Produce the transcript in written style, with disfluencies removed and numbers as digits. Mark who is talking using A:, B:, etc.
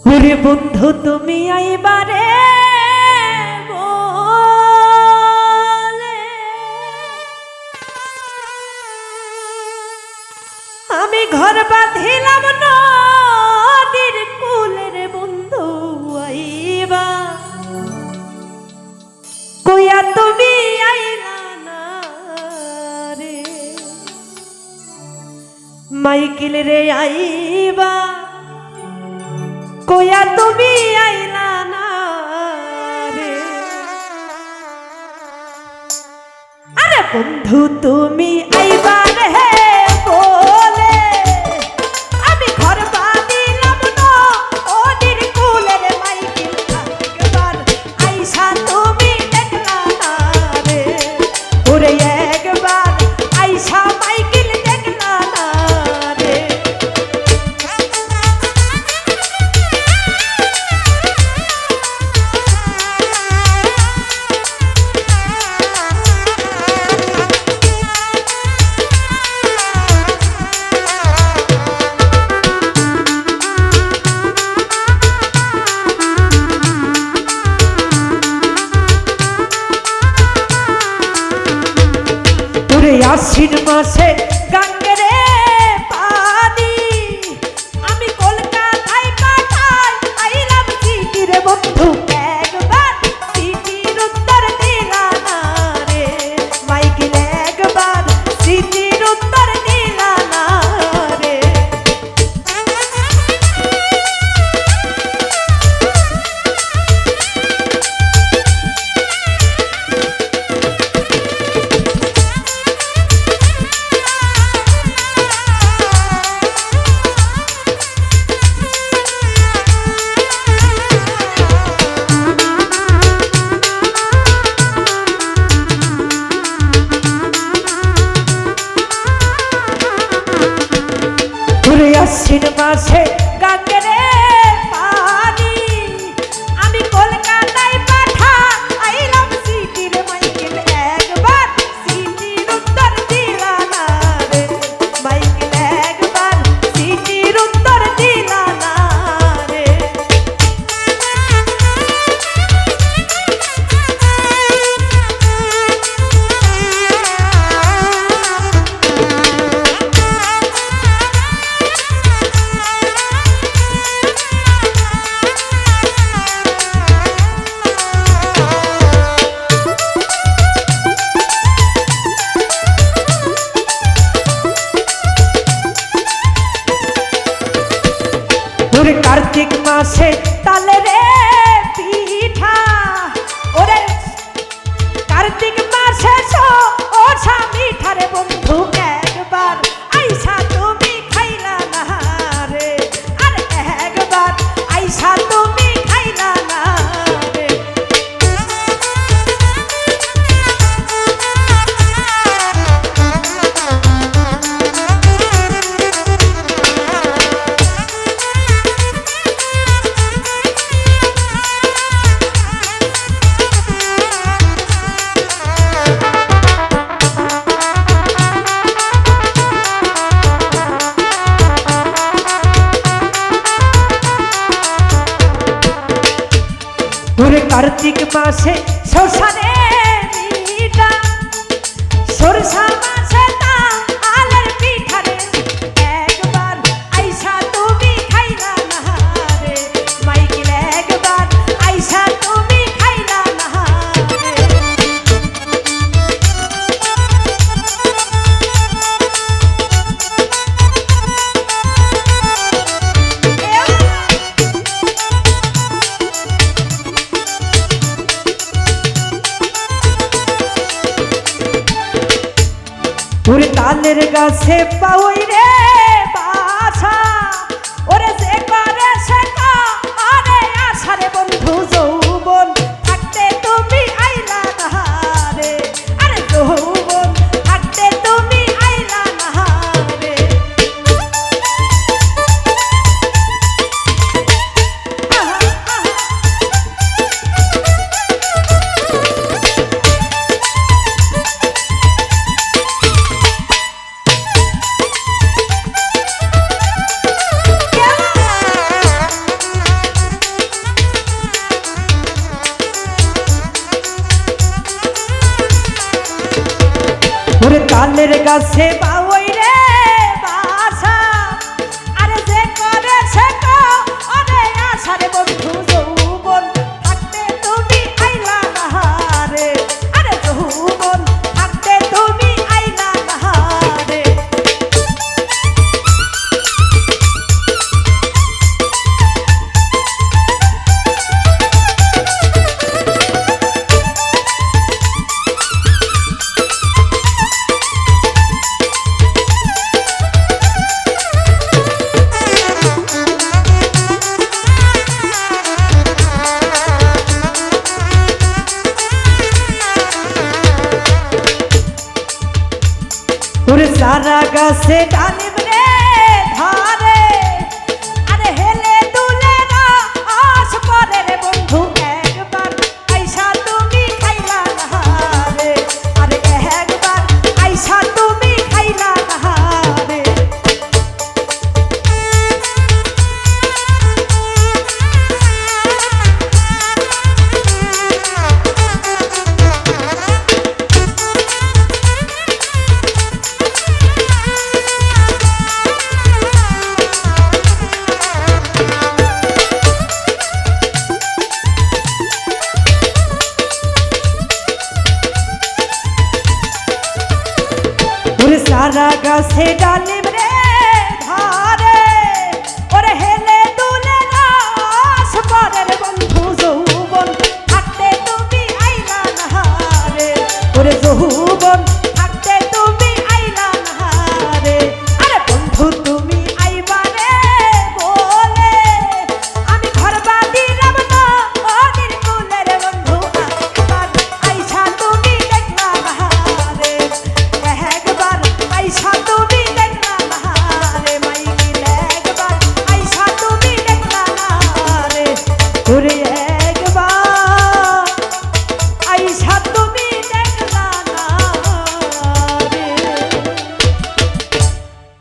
A: ওরে বন্ধু তুমি আইবারে বলে আমি ঘর বাঁধিলাম নদীর কুলের বন্ধু আইবা কইয়া তুমি আইলা না রে মাইকেল রে আইবা কইয়া তুমি আইলা না রে আরে বন্ধু তুমি আইবা রে বলে আমি ঘর বাঁধিলাম নদীর কুলের মাইকেল একবার আইসা তুমি দেখলা না রে ওরে একবার আইসা মাইকেল দেখলা না রে আশ্বিন মাসে গঙ্গেরে পানি আমি কলকাতায় পাঠাই আইলাম চিঠি রে বন্ধু একবার চিঠির উত্তর দিলা না রে মাইকেল একবার চিঠির উত্তর দিলা না রে আশ্বিন মাসে গঙ্গেরে পানি আমি কলকাতায় পাঠা আইলাম চিঠির মাইকেল একবার চিঠির উত্তর দিলা না রে মাইকেল একবার চিঠির উত্তর দিলা না রে ওরে কার্তিক মাসে তালে রে পিঠা ওরে কার্তিক মাসে ওঠা মিঠা রে বন্ধু একবার আইসা তুমি খাইলা না রে আর একবার আইসা তুমি খাইলা না রে ওরে কার্তিক মাসে সরষারে মিঠা সরষা মাসে তা আলের পিঠা রে একবার আইসা তুমি খাইলা না রে মাইকেল একবার আইসা তুমি খাইলা না রে ওরে তালের গাছে পাওই রে বাসা ওরে যে করে সে আরে আশা রে বন্ধু যৌবন থাকতে তুমি আইলা না রে আরে যৌবন থাকতে তুমি আইলা না রে তালের গাছে পাওই রে বাসা আরে যে করে সে আরে আশারে বন্ধু যৌবন থাকতে তুমি আইলা না রে আরে যৌবন থাকতে তুমি আইলা না রে ওরে সারা গাছে ডালিম রে ধরে আরে হেলে দুলে না আশ পরে রে বন্ধু একবার আইসা তুমি খাইলা না রে আরে একবার আইসা তুমি খাইলা না রে সারা গাছে ডালে